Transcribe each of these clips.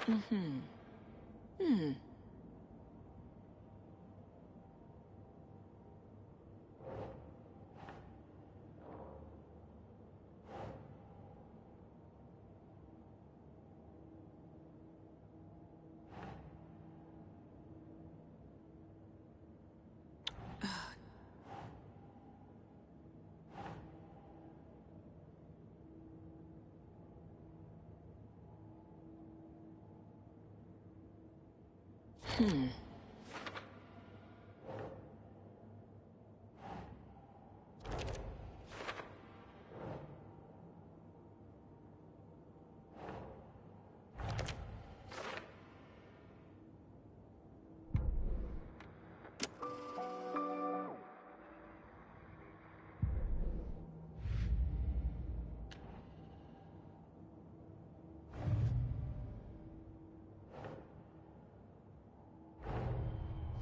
Mm-hmm. Hmm. Hmm.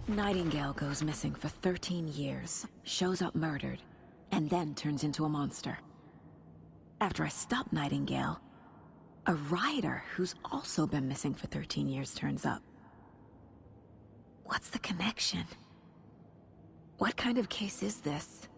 Nightingale goes missing for 13 years, shows up murdered, and then turns into a monster. After I stop Nightingale, a rider who's also been missing for 13 years turns up. What's the connection? What kind of case is this?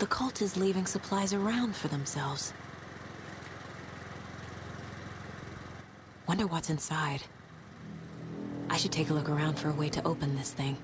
The cult is leaving supplies around for themselves. Wonder what's inside. I should take a look around for a way to open this thing.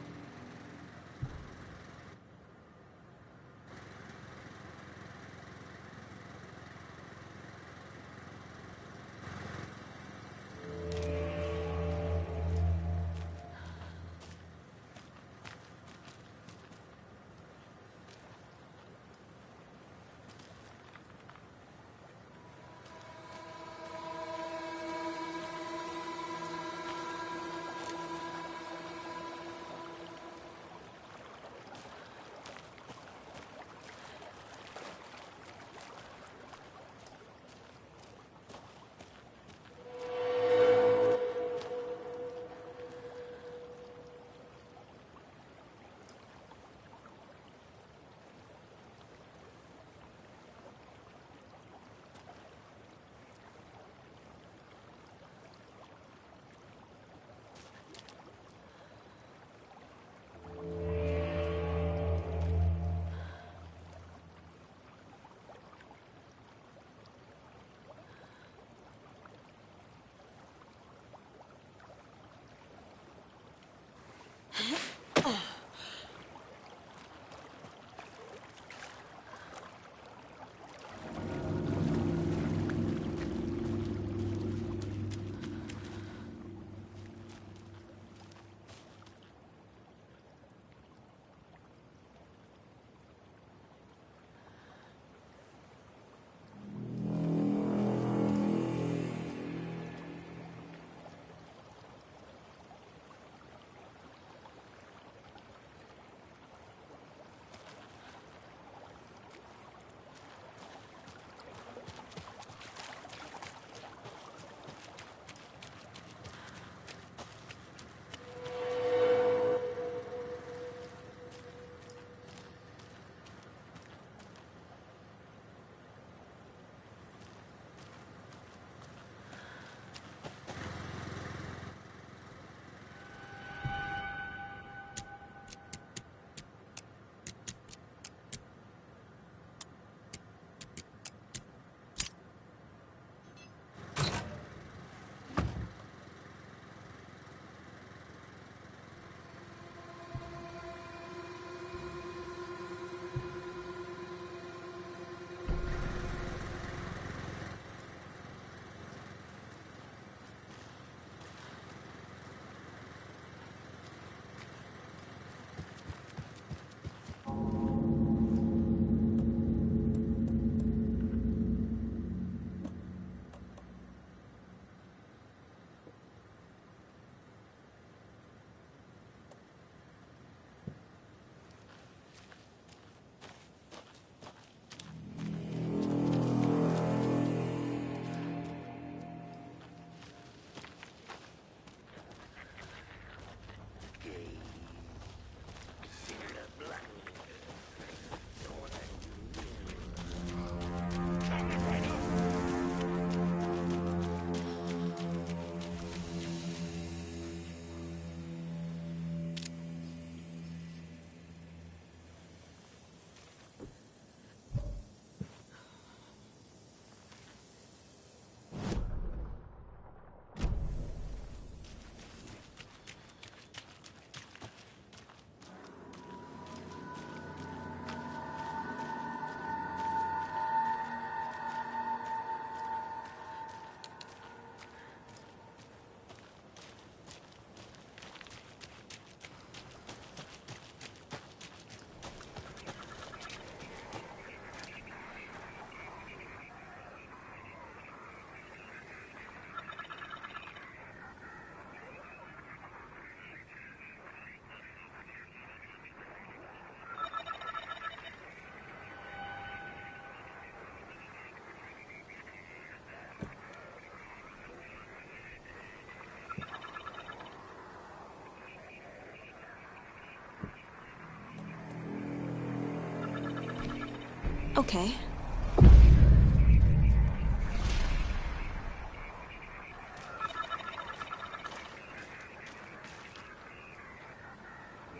Okay.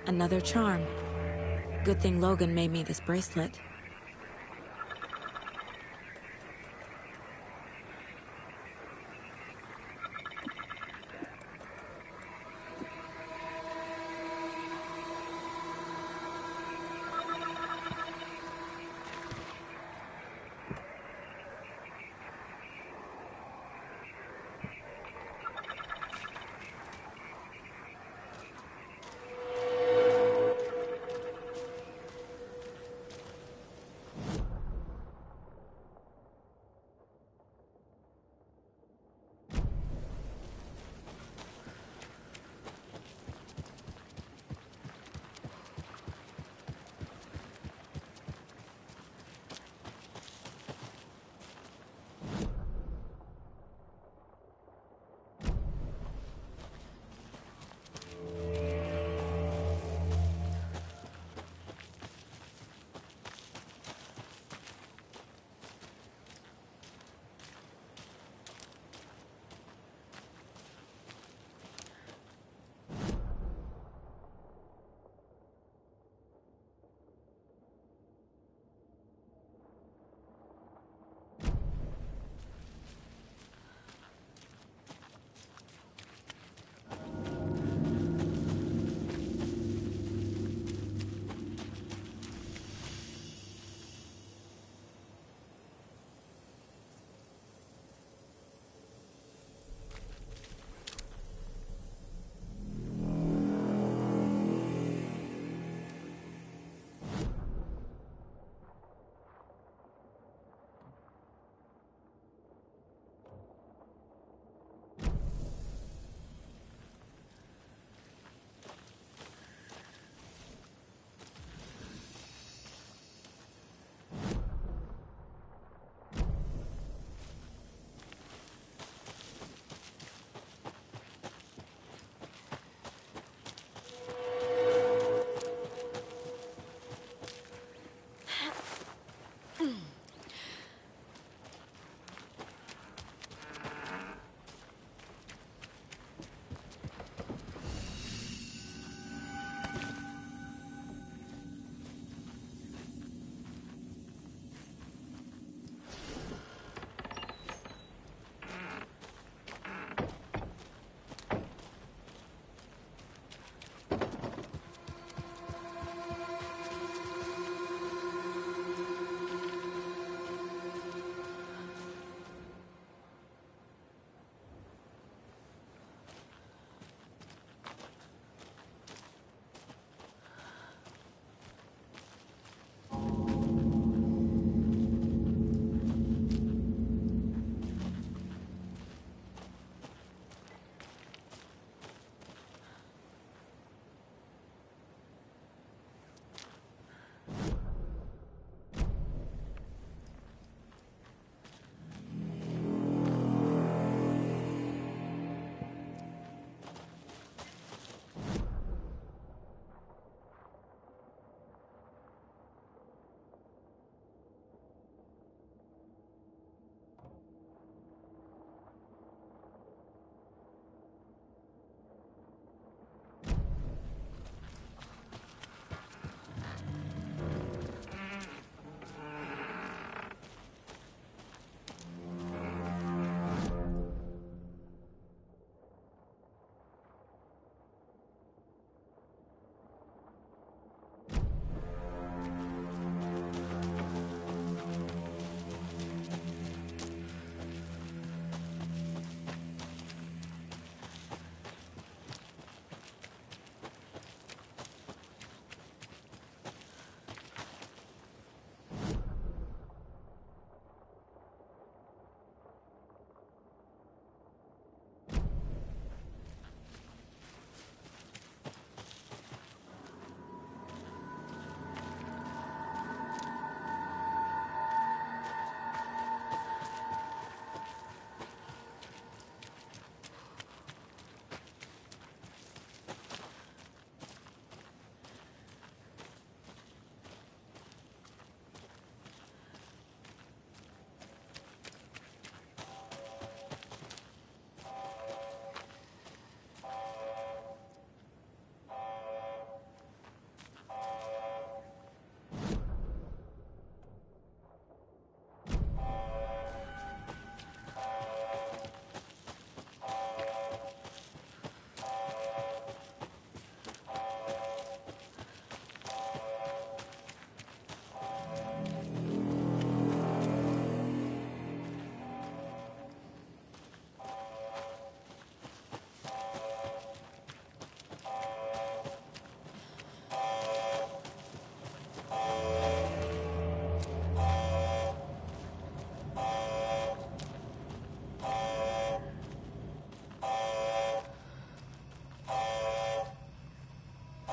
Another charm. Good thing Logan made me this bracelet.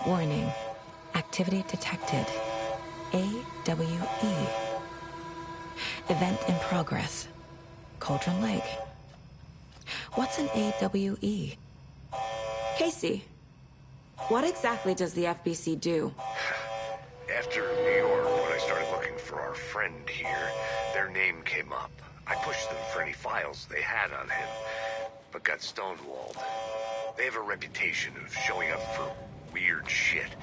Warning. Activity detected. AWE. Event in progress. Cauldron Lake. What's an AWE? Casey, what exactly does the FBC do? After New York, when I started looking for our friend here, their name came up. I pushed them for any files they had on him, but got stonewalled. They have a reputation of showing up for weird shit.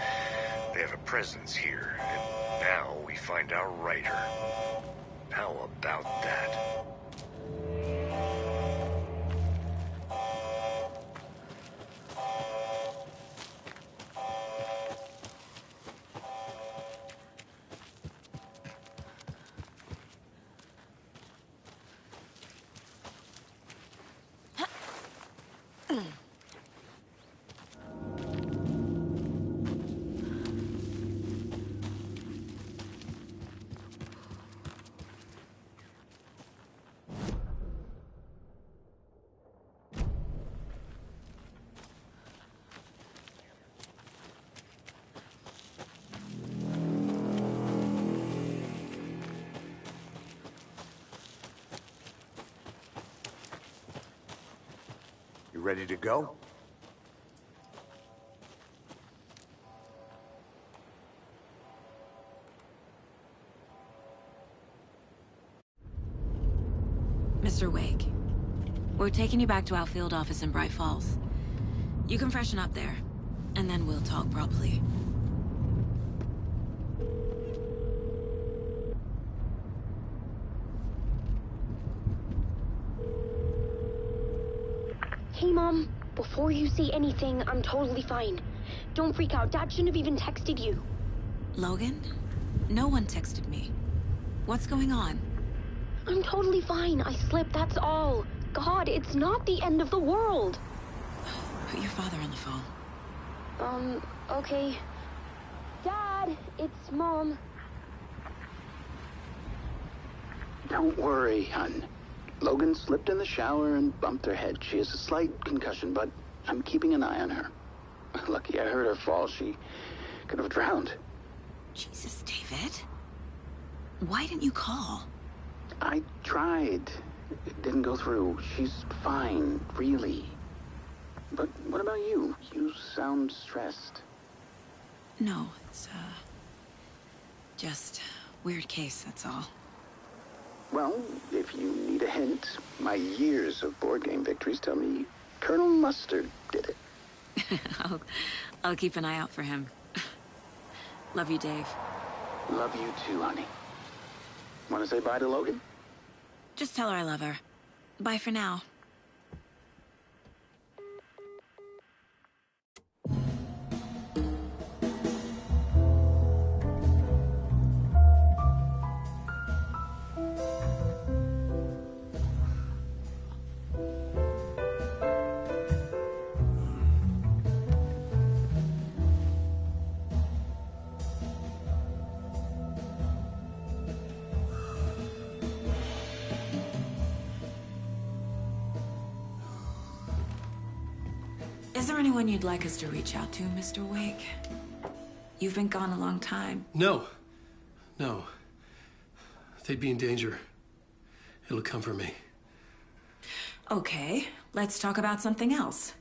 They have a presence here, and now we find our writer. How about that? Ready to go? Mr. Wake, we're taking you back to our field office in Bright Falls. You can freshen up there, and then we'll talk properly. Hey, Mom. Before you say anything, I'm totally fine. Don't freak out. Dad shouldn't have even texted you. Logan? No one texted me. What's going on? I'm totally fine. I slipped, that's all. God, it's not the end of the world. Put your father on the phone. Okay. Dad, it's Mom. Don't worry, hon. Logan slipped in the shower and bumped her head. She has a slight concussion, but I'm keeping an eye on her. Lucky I heard her fall. She could have drowned. Jesus, David. Why didn't you call? I tried. It didn't go through. She's fine, really. But what about you? You sound stressed. No, it's, just weird case, that's all. Well, if you need a hint, my years of board game victories tell me Colonel Mustard did it. I'll keep an eye out for him. Love you, Dave. Love you too, honey. Want to say bye to Logan? Just tell her I love her. Bye for now. Is there anyone you'd like us to reach out to, Mr. Wake? You've been gone a long time. No. No. They'd be in danger. It'll come for me. Okay, let's talk about something else.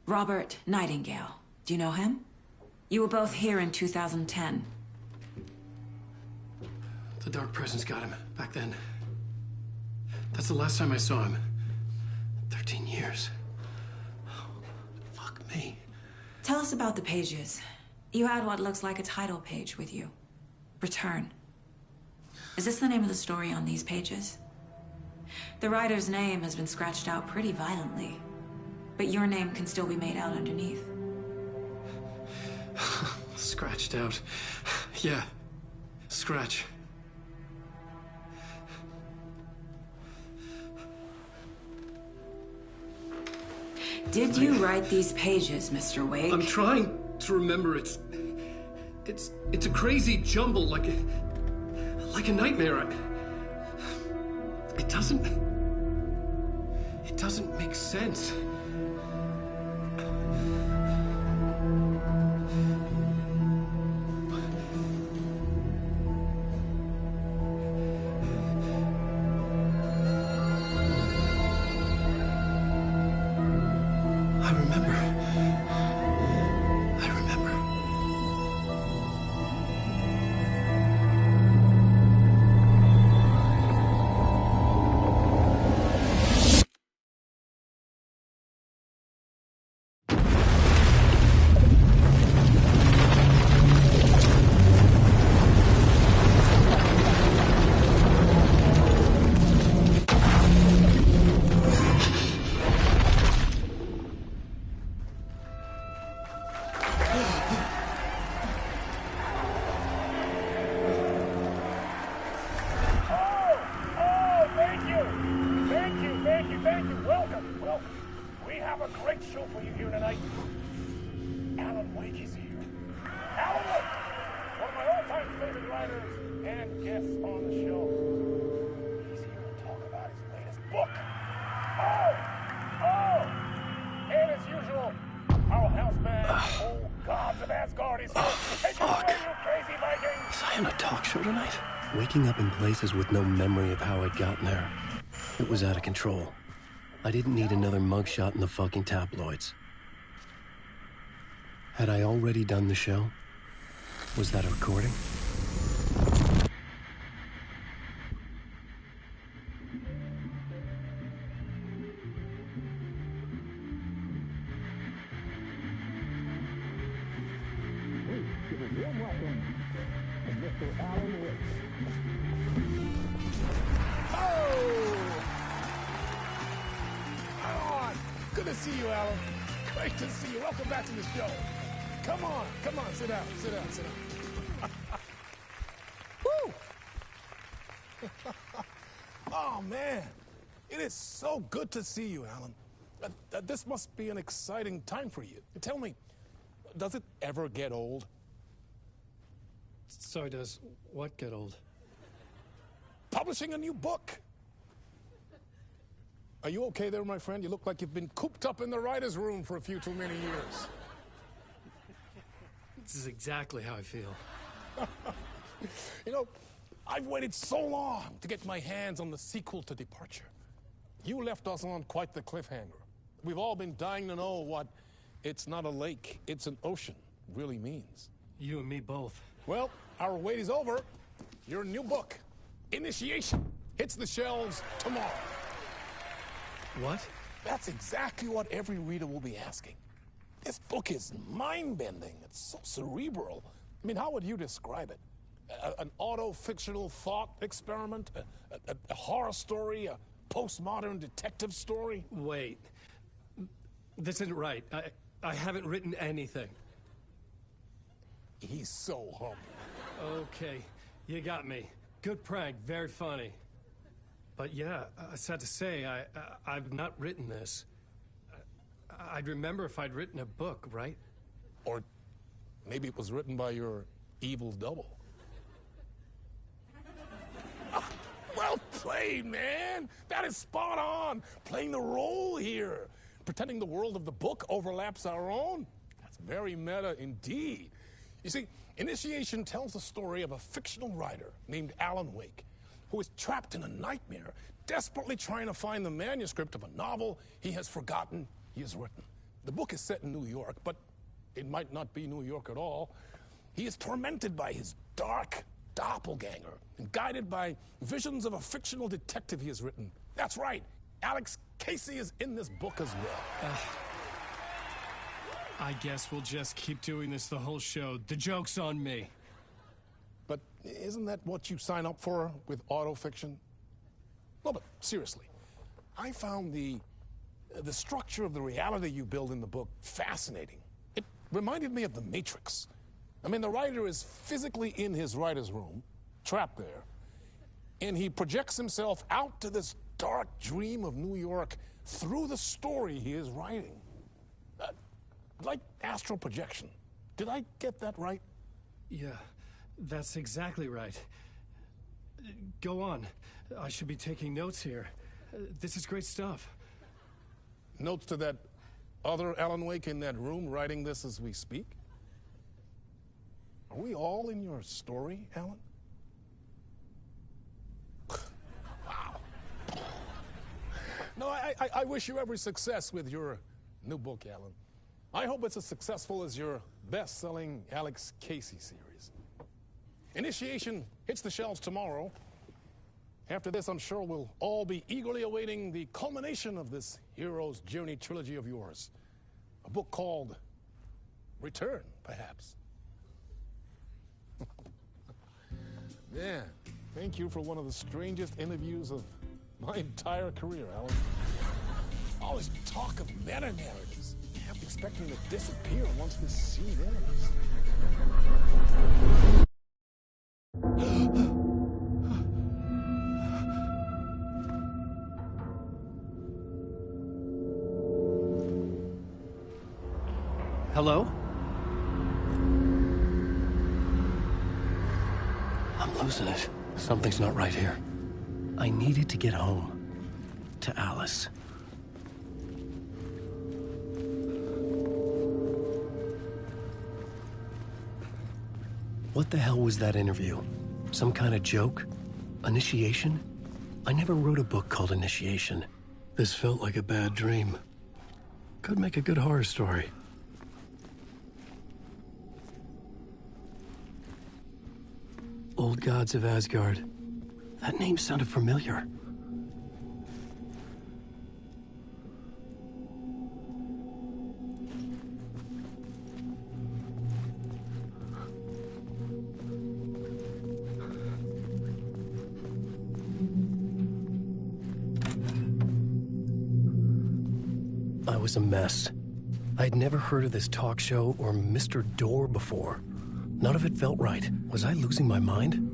Robert Nightingale. Do you know him? You were both here in 2010. The Dark Presence got him back then. That's the last time I saw him. 13 years. Fuck me. Tell us about the pages. You had what looks like a title page with you. Return. Is this the name of the story on these pages? The writer's name has been scratched out pretty violently, but your name can still be made out underneath. Scratched out. Yeah. Scratch. Did you write these pages, Mr. Wake? I'm trying to remember. It's a crazy jumble, like a nightmare. It doesn't make sense. have a great show for you here tonight. Alan Wake is here. Alan Wake, one of my all-time favorite writers and guests on the show. He's here to talk about his latest book. And as usual, our house band, old gods of Asgard, is here. Take it away, you crazy Vikings! Was I on a talk show tonight? Waking up in places with no memory of how I'd gotten there. It was out of control. I didn't need another mugshot in the fucking tabloids. Had I already done the show? Was that a recording? Good to see you, Alan. Great to see you. Welcome back to the show. Come on, sit down. Woo! Oh, man. It is so good to see you, Alan. This must be an exciting time for you. Tell me, does it ever get old? Sorry, does what get old? Publishing a new book. Are you okay there, my friend? You look like you've been cooped up in the writer's room for a few too many years. This is exactly how I feel. You know, I've waited so long to get my hands on the sequel to Departure. You left us on quite the cliffhanger. We've all been dying to know what "it's not a lake, it's an ocean" really means. You and me both. Well, our wait is over. Your new book, Initiation, hits the shelves tomorrow. What? That's exactly what every reader will be asking. This book is mind-bending. It's so cerebral. I mean, how would you describe it? An auto-fictional thought experiment? A horror story? A postmodern detective story? Wait. This isn't right. I haven't written anything. He's so humble. Okay, you got me. Good prank, very funny. But yeah, sad to say, I've not written this. I'd remember if I'd written a book, right? Or maybe it was written by your evil double. Well played, man! That is spot on! Playing the role here. Pretending the world of the book overlaps our own. That's very meta indeed. You see, Initiation tells the story of a fictional writer named Alan Wake, who is trapped in a nightmare, desperately trying to find the manuscript of a novel he has forgotten he has written. The book is set in New York, but it might not be New York at all. He is tormented by his dark doppelganger and guided by visions of a fictional detective he has written. That's right, Alex Casey is in this book as well. I guess we'll just keep doing this the whole show. The joke's on me. But isn't that what you sign up for with autofiction? No, but seriously, I found the structure of the reality you build in the book fascinating. It reminded me of The Matrix. I mean, the writer is physically in his writer's room, trapped there, and he projects himself out to this dark dream of New York through the story he is writing. Like astral projection. Did I get that right? Yeah, that's exactly right. Go on. I should be taking notes here. This is great stuff. Notes to that other Alan Wake in that room writing this as we speak? Are we all in your story, Alan? Wow. No, I wish you every success with your new book, Alan. I hope it's as successful as your best-selling Alex Casey series. Initiation hits the shelves tomorrow. After this, I'm sure we'll all be eagerly awaiting the culmination of this hero's journey trilogy of yours. A book called Return, perhaps. Man, thank you for one of the strangest interviews of my entire career, Alan. All this talk of meta-narratives. I'm expecting to disappear once this scene ends. Hello? I'm losing it. Something's not right here. I needed to get home. To Alice. What the hell was that interview? Some kind of joke? Initiation? I never wrote a book called Initiation. This felt like a bad dream. Could make a good horror story. Old Gods of Asgard. That name sounded familiar. I was a mess. I'd never heard of this talk show or Mr. Door before. None of it felt right. Was I losing my mind?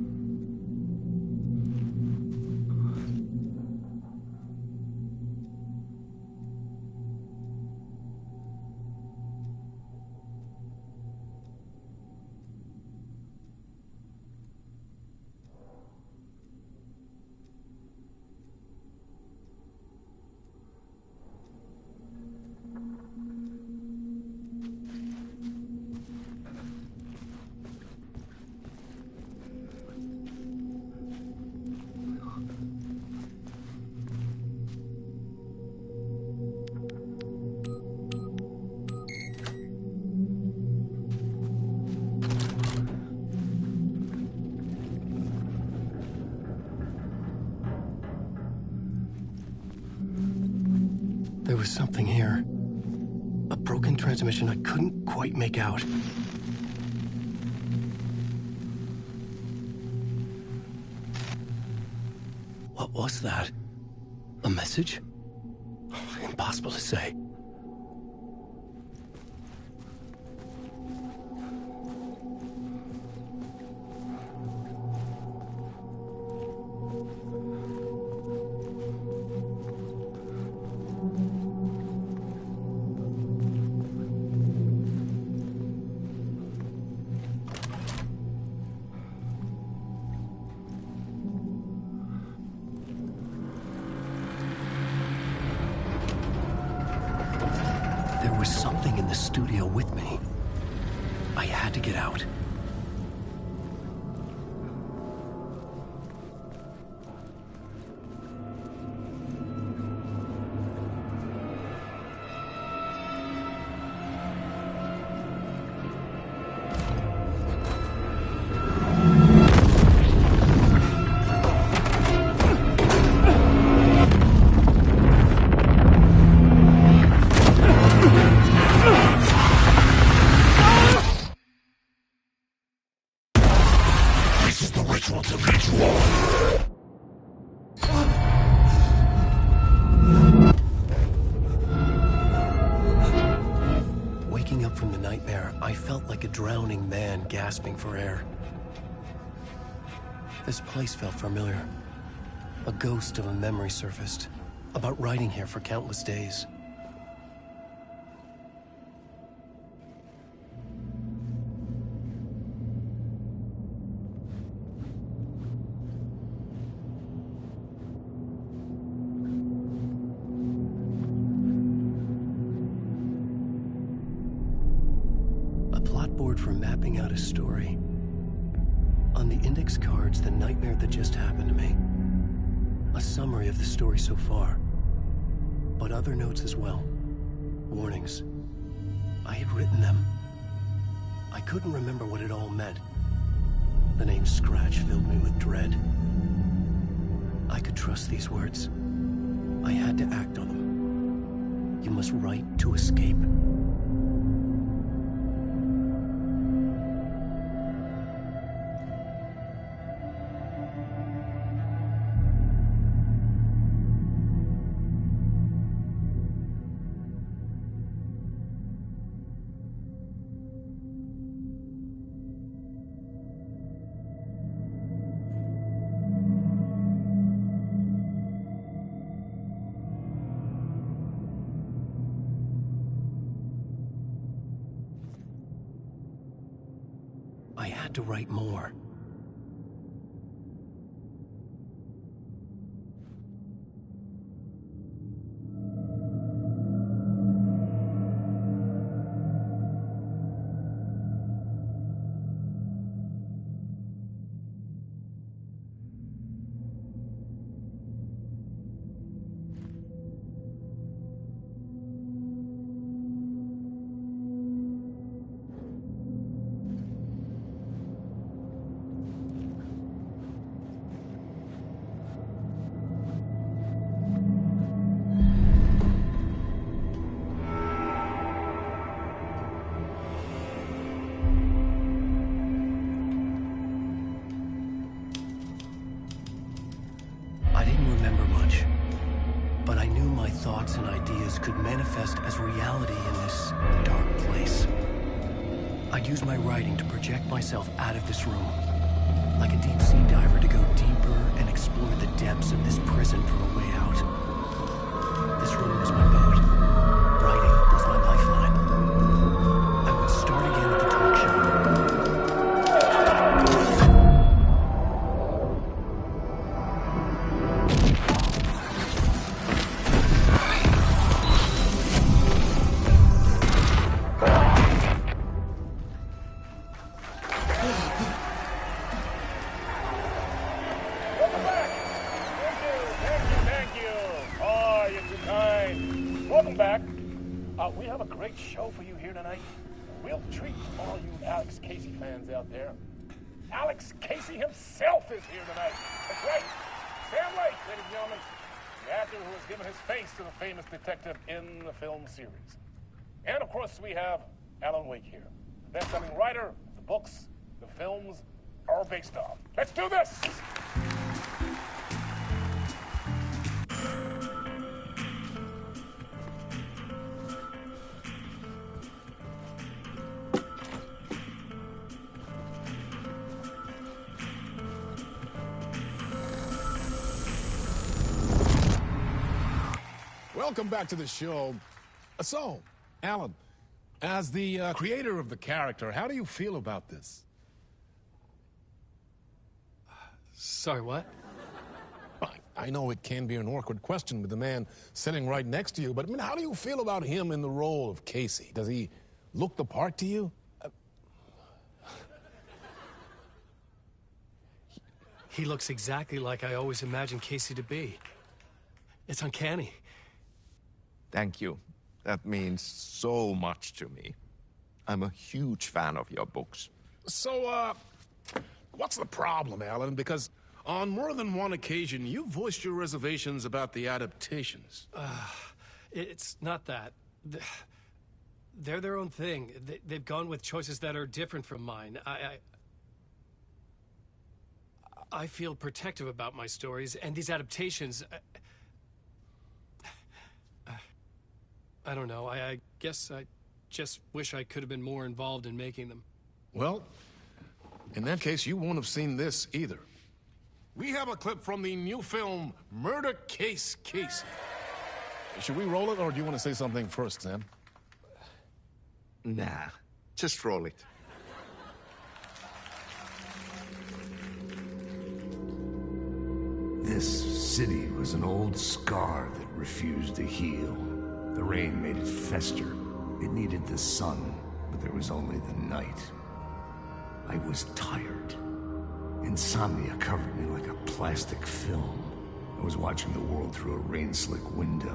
There was something here. A broken transmission I couldn't quite make out. What was that? A message? Impossible to say. There was something in the studio with me. I had to get out. Waking up from the nightmare, I felt like a drowning man gasping for air. This place felt familiar. A ghost of a memory surfaced, about riding here for countless days. Board for mapping out a story. On the index cards, the nightmare that just happened to me. A summary of the story so far. But other notes as well. Warnings. I had written them. I couldn't remember what it all meant. The name Scratch filled me with dread. I could trust these words. I had to act on them. You must write to escape. had to write more. I didn't remember much, but I knew my thoughts and ideas could manifest as reality in this dark place. I'd use my writing to project myself out of this room, like a deep sea diver to go deeper and explore the depths of this prison for a way out. This room was my boat. Writing was my lifeline. I would start again at the talk show. We have a great show for you here tonight. Real treat to all you Alex Casey fans out there. Alex Casey himself is here tonight. That's right. Sam Lake, ladies and gentlemen. The actor who has given his face to the famous detective in the film series. And of course, we have Alan Wake here. The best-selling writer, the books, the films are based on. Let's do this! Welcome back to the show. So, Alan, as the creator of the character, how do you feel about this? Sorry, what? I know it can be an awkward question with the man sitting right next to you, but I mean, how do you feel about him in the role of Casey? Does he look the part to you? He looks exactly like I always imagined Casey to be. It's uncanny. Thank you. That means so much to me. I'm a huge fan of your books. So, what's the problem, Alan? Because on more than one occasion, you voiced your reservations about the adaptations. It's not that. They're their own thing. They've gone with choices that are different from mine. I feel protective about my stories, and these adaptations... I don't know. I guess I just wish I could have been more involved in making them. Well, in that case, you won't have seen this either. We have a clip from the new film, Murder Case Casey. Should we roll it, or do you want to say something first, Sam? Nah, just roll it. This city was an old scar that refused to heal. The rain made it fester. It needed the sun, but there was only the night. I was tired. Insomnia covered me like a plastic film. I was watching the world through a rain-slick window,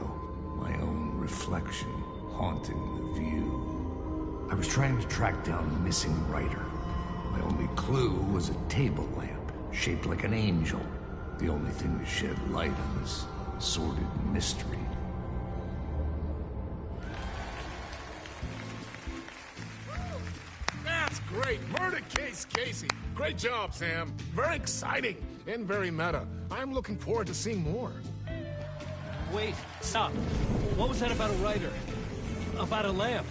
my own reflection haunting the view. I was trying to track down a missing writer. My only clue was a table lamp, shaped like an angel. The only thing that shed light on this sordid mystery. Great. Murder Case Casey. Great job, Sam. Very exciting and very meta. I'm looking forward to seeing more. Wait, stop. What was that about a writer? About a lamp?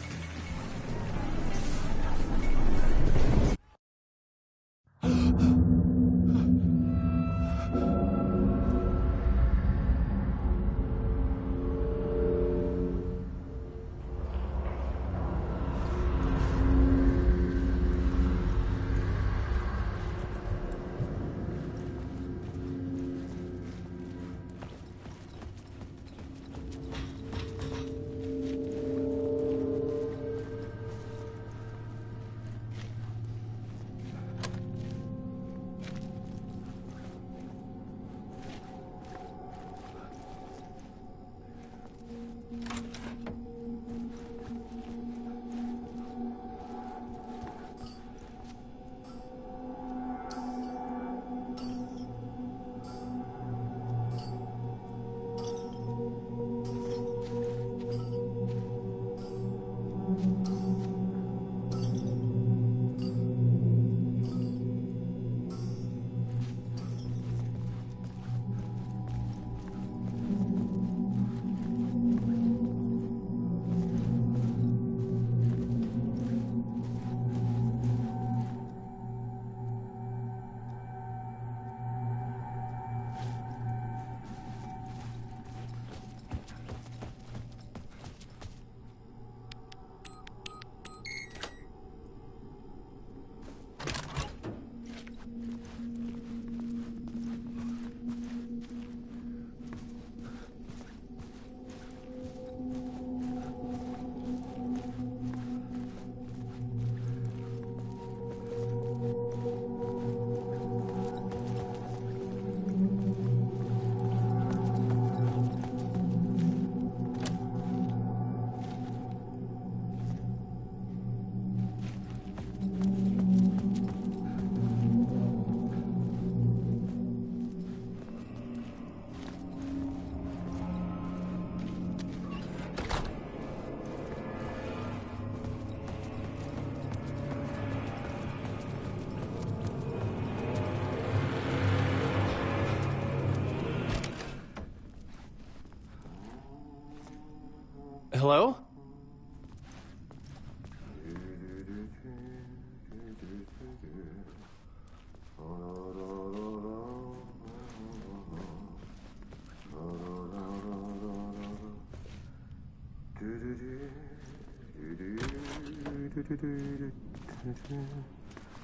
Hello?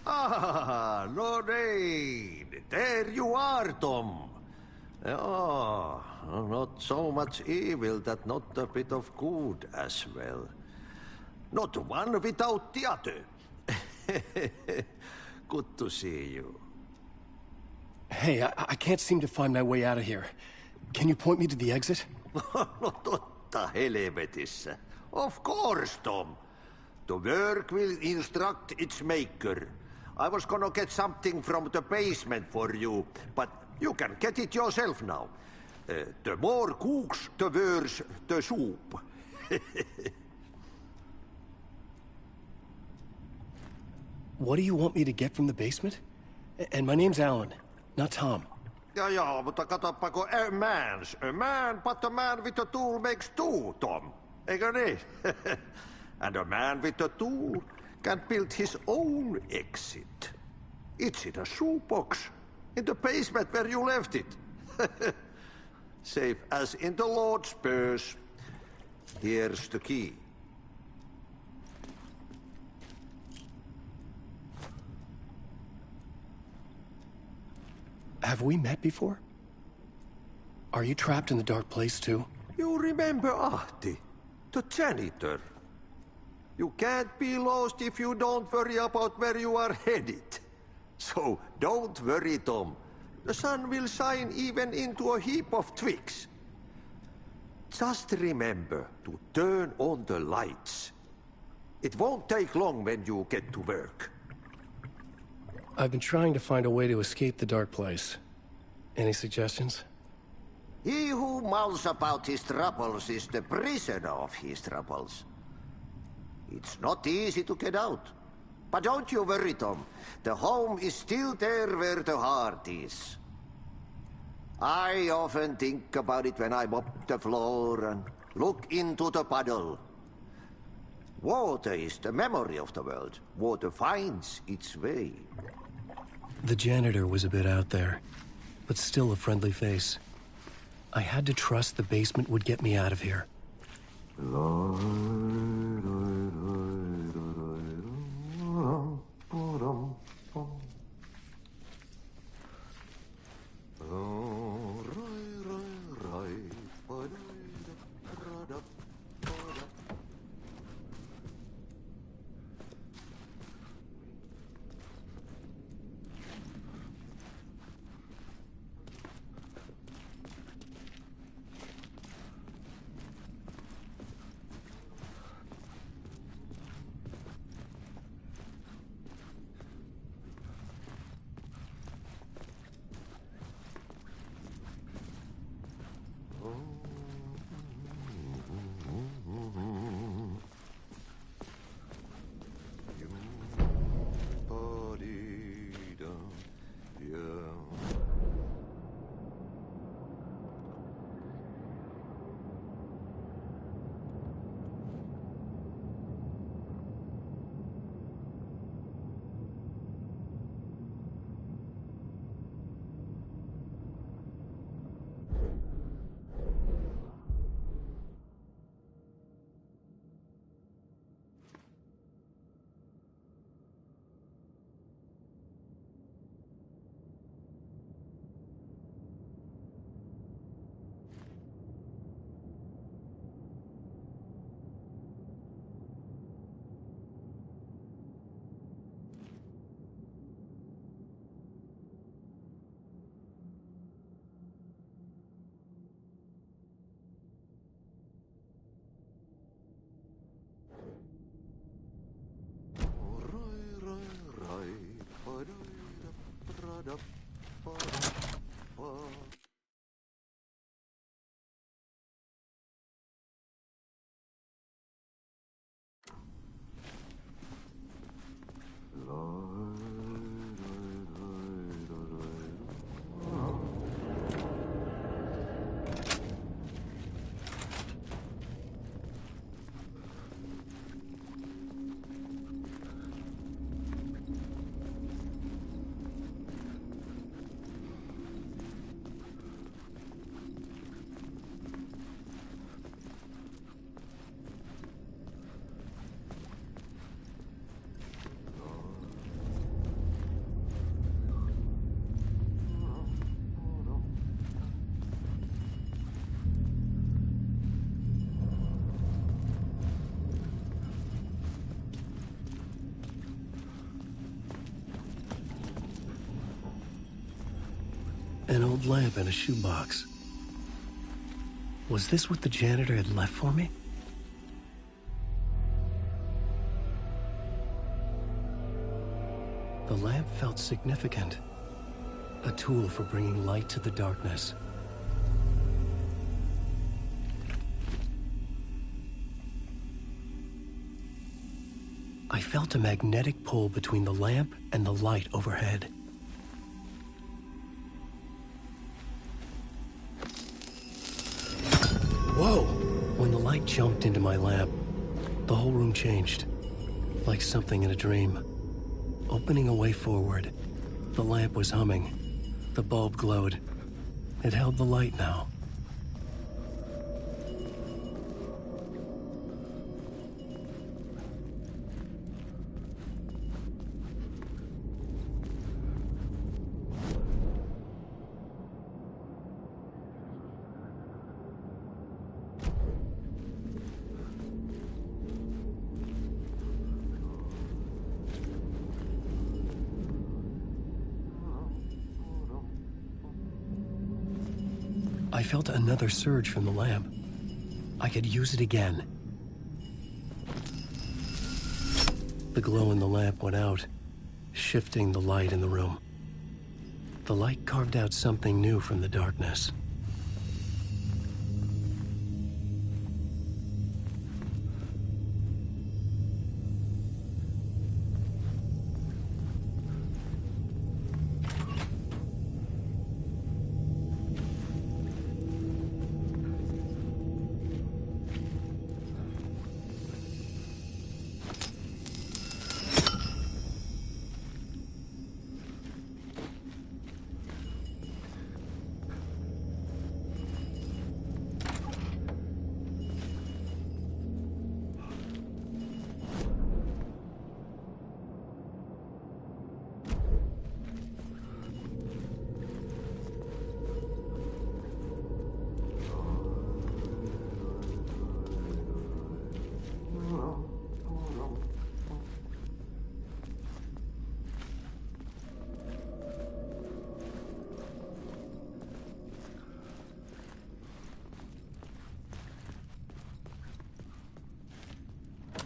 Ah, Lorraine! There you are, Tom. Oh, not so much evil that not a bit of good as well. Not one without the other. Good to see you. Hey, I can't seem to find my way out of here. Can you point me to the exit? No totta helvetissä. Of course, Tom. The work will instruct its maker. I was gonna get something from the basement for you, but you can get it yourself now. The more cooks, the worse the soup. What do you want me to get from the basement? And my name's Alan, not Tom. Ja, mutta katsopako a man, but a man with a tool makes two, Tom. Eikö niin? And a man with a tool can build his own exit. It's in a shoebox, in the basement where you left it. Safe as in the Lord's purse. Here's the key. Have we met before? Are you trapped in the dark place too? You remember Ahti, the janitor. You can't be lost if you don't worry about where you are headed. So don't worry, Tom. The sun will shine even into a heap of twigs. Just remember to turn on the lights. It won't take long when you get to work. I've been trying to find a way to escape the dark place. Any suggestions? He who mouths about his troubles is the prisoner of his troubles. It's not easy to get out. But don't you worry, Tom. The home is still there where the heart is. I often think about it when I mop the floor and look into the puddle. Water is the memory of the world. Water finds its way. The janitor was a bit out there, but still a friendly face. I had to trust the basement would get me out of here. An old lamp in a shoebox. Was this what the janitor had left for me? The lamp felt significant. A tool for bringing light to the darkness. I felt a magnetic pull between the lamp and the light overhead. Whoa! When the light jumped into my lamp, the whole room changed, like something in a dream. Opening a way forward, the lamp was humming. The bulb glowed. It held the light now. I felt another surge from the lamp. I could use it again. The glow in the lamp went out, shifting the light in the room. The light carved out something new from the darkness.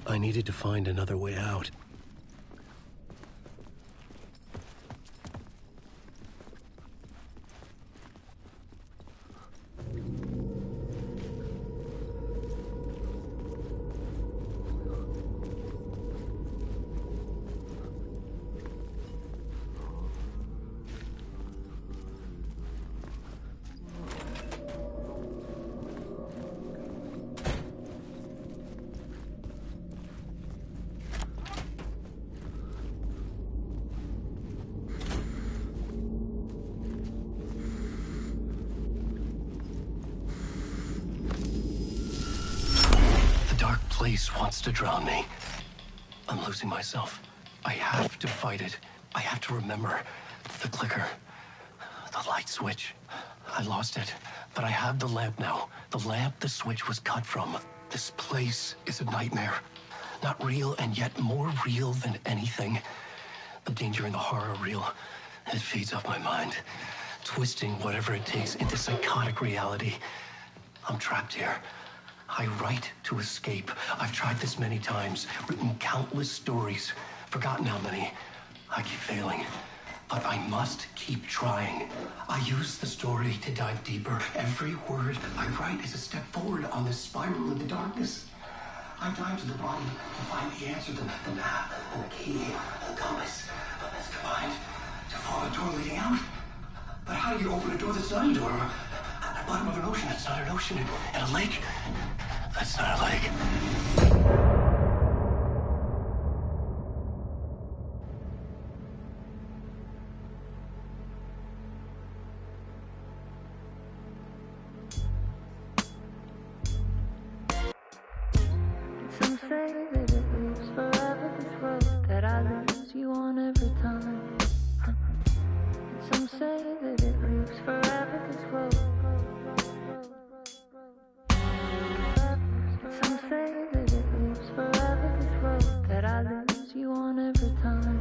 I needed to find another way out. Place wants to drown me. I'm losing myself. I have to fight it. I have to remember. The clicker. The light switch. I lost it. But I have the lamp now. The lamp the switch was cut from. This place is a nightmare. Not real, and yet more real than anything. The danger and the horror are real. It feeds off my mind. Twisting whatever it takes into psychotic reality. I'm trapped here. I write to escape. I've tried this many times, written countless stories, forgotten how many. I keep failing, but I must keep trying. I use the story to dive deeper. Every word I write is a step forward on this spiral in the darkness. I dive to the bottom to find the answer, the map, and the key, and the compass. It's combined to form a door leading out. But how do you open a door that's not a door? At the bottom of an ocean that's not an ocean, and a lake that's not a lake. Some say that it lives forever, this road that I lose you on every time. Some say that it lives forever, this road. Some say that it lives forever, this road that I lose you on every time.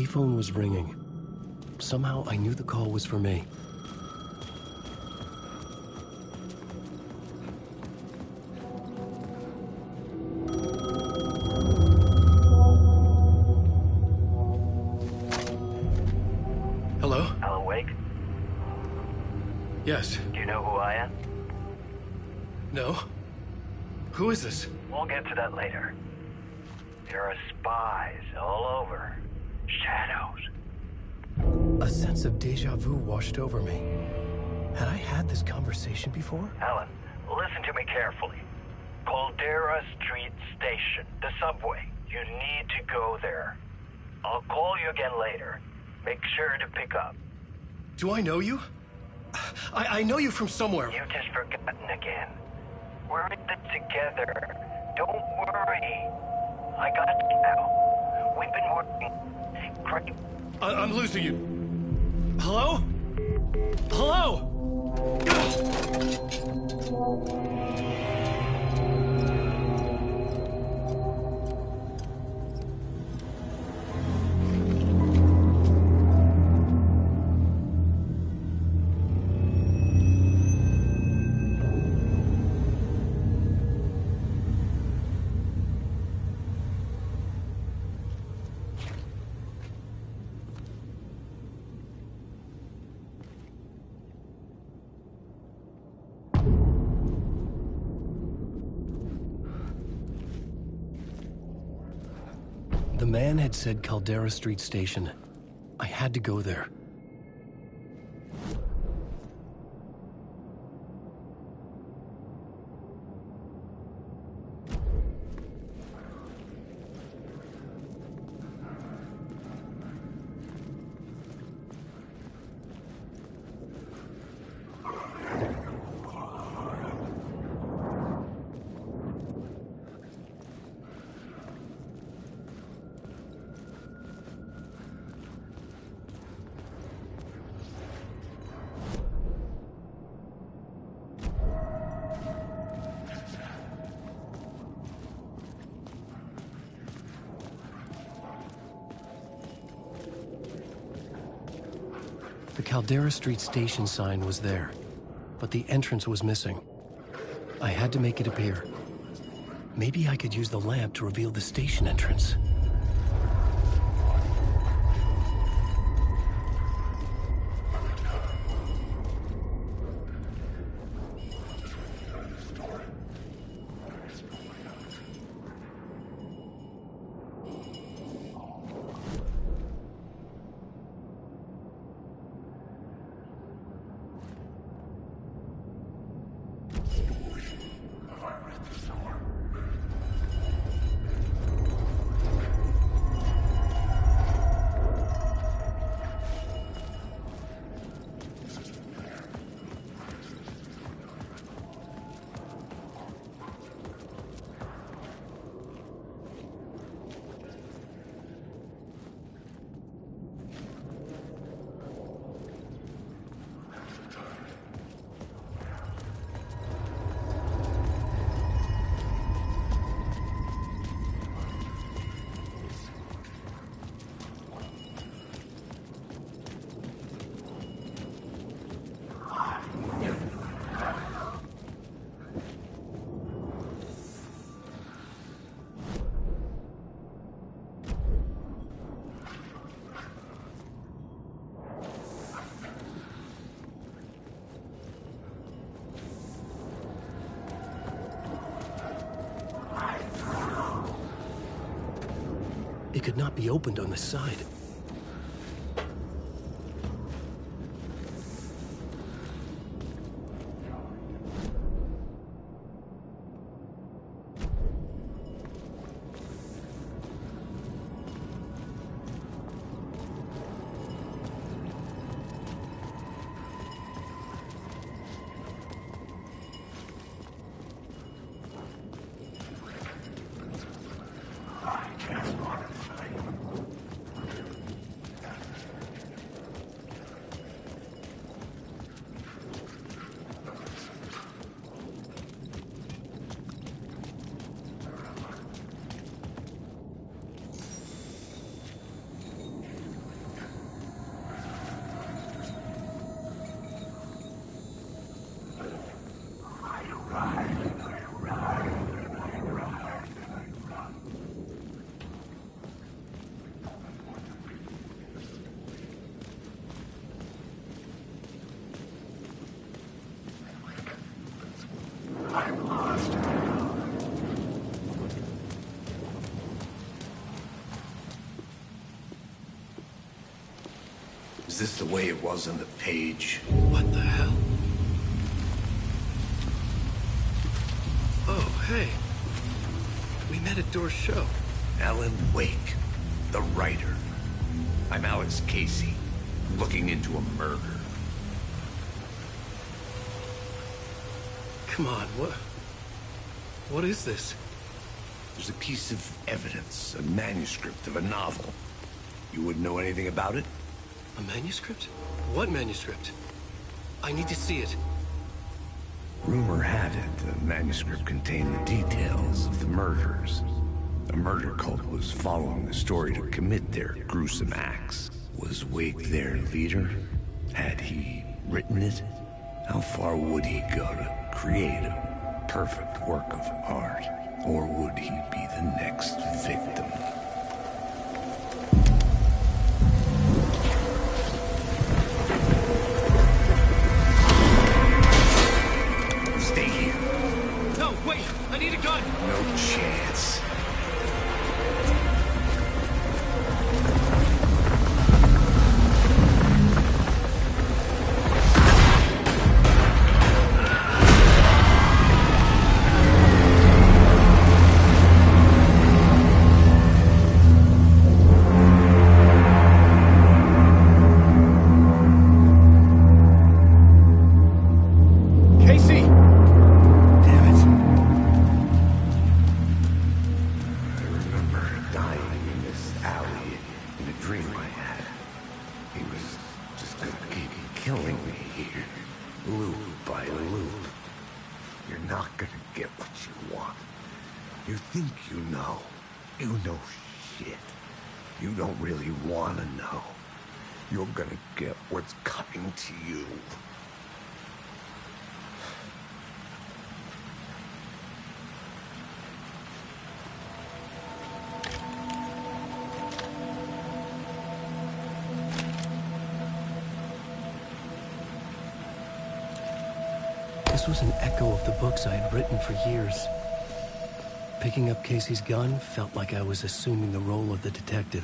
payphone was ringing. Somehow I knew the call was for me. Hello? Alan Wake? Yes. Do you know who I am? No? Who is this? We'll get to that later. There are spies all over. Shadows. A sense of deja vu washed over me. Had I had this conversation before? Alan, listen to me carefully. Caldera Street Station, the subway. You need to go there. I'll call you again later. Make sure to pick up. Do I know you? I know you from somewhere. You've just forgotten again. We're in it together. Don't worry. I got you now. We've been working great. I'm losing you. Hello? Hello? The man had said Caldera Street Station. I had to go there. The Caldera Street Station sign was there, but the entrance was missing. I had to make it appear. Maybe I could use the lamp to reveal the station entrance. It could not be opened on the side. I'm lost. Is this the way it was on the page? What the hell? Oh, hey. We met at Door's show. Alan Wake, the writer. I'm Alex Casey, looking into a murder. Come on, what is this? There's a piece of evidence, a manuscript of a novel. You wouldn't know anything about it? A manuscript? What manuscript? I need to see it. Rumor had it the manuscript contained the details of the murders. A murder cult was following the story to commit their gruesome acts. Was Wake their leader? Had he written it? How far would he go to create a perfect work of art? Or would he be the next victim? Stay here. No, wait! I need a gun! No chance. You don't really want to know. You're gonna get what's coming to you. This was an echo of the books I had written for years. Picking up Casey's gun felt like I was assuming the role of the detective.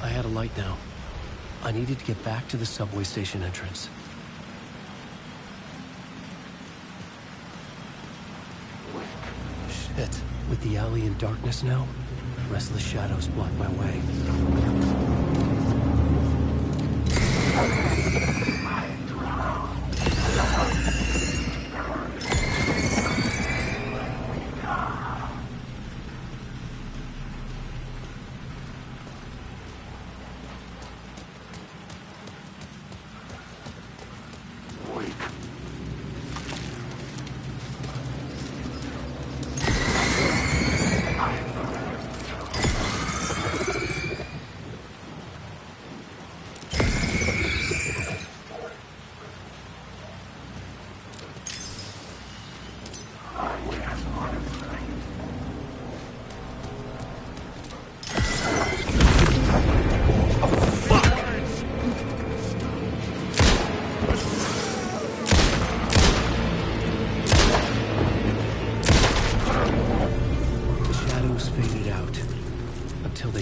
I had a light now. I needed to get back to the subway station entrance. Shit. With the alley in darkness now, restless shadows block my way.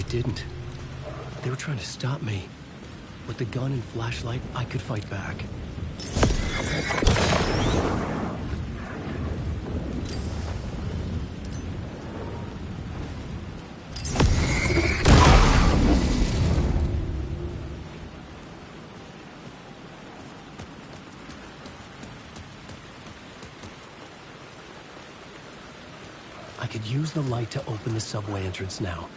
Didn't. They were trying to stop me. With the gun and flashlight, I could fight back. I could use the light to open the subway entrance now.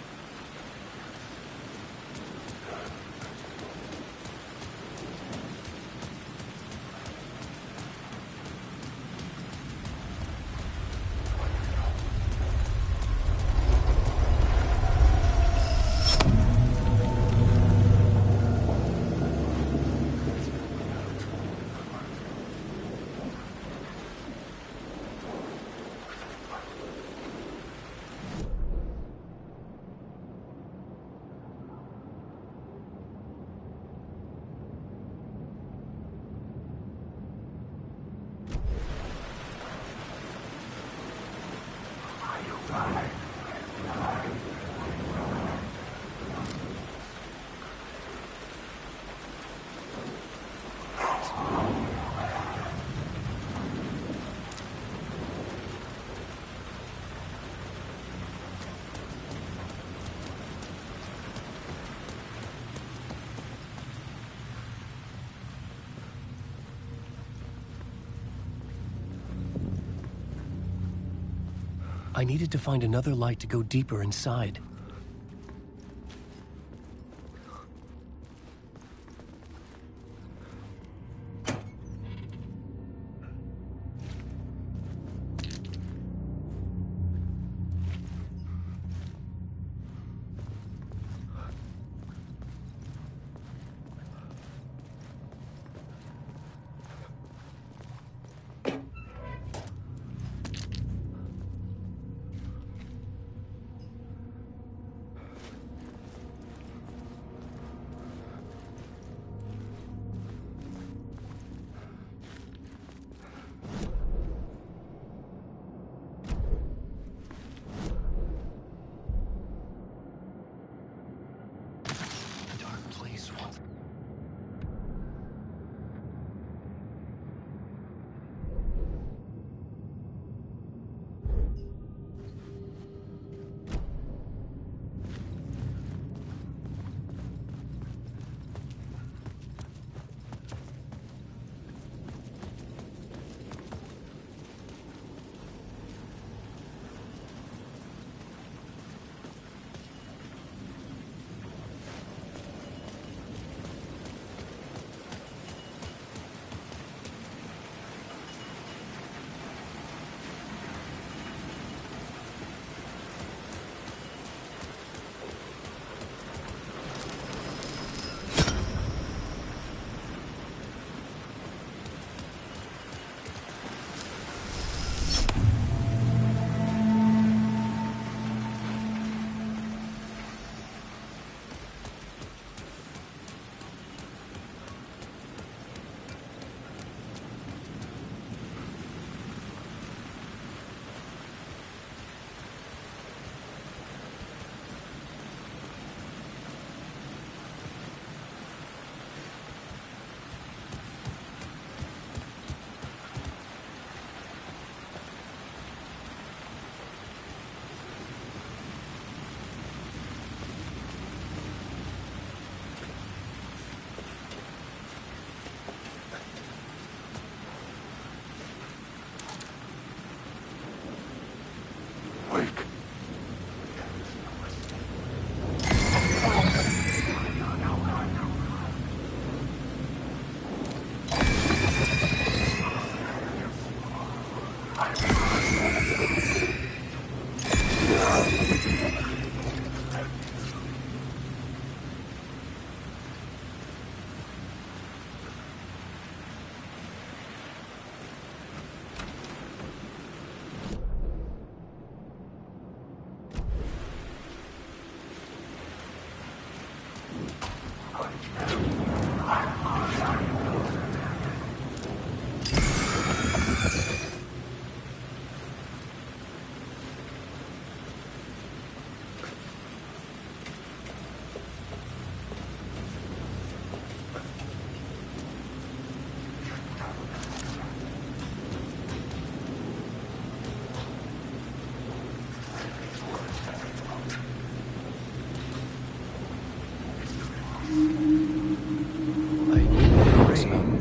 I needed to find another light to go deeper inside.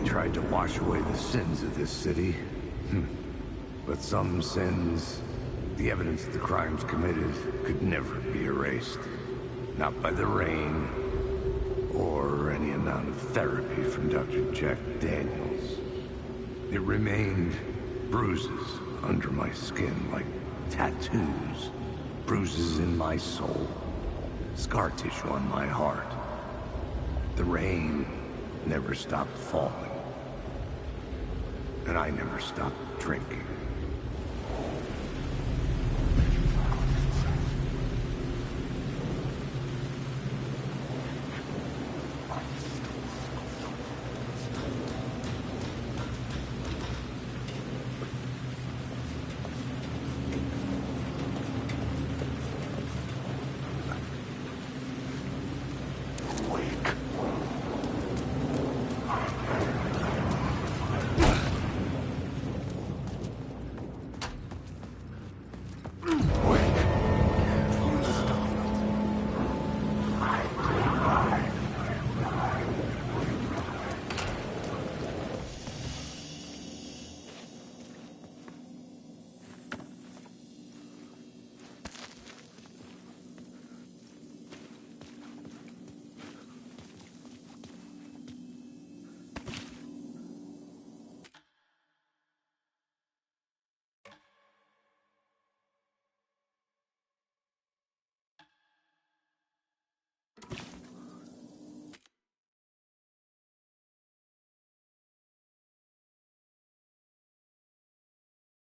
Tried to wash away the sins of this city. But some sins, the evidence of the crimes committed, could never be erased. Not by the rain, or any amount of therapy from Dr. Jack Daniels. It remained bruises under my skin, like tattoos. Bruises in my soul. Scar tissue on my heart. The rain never stopped falling. And I never stopped drinking.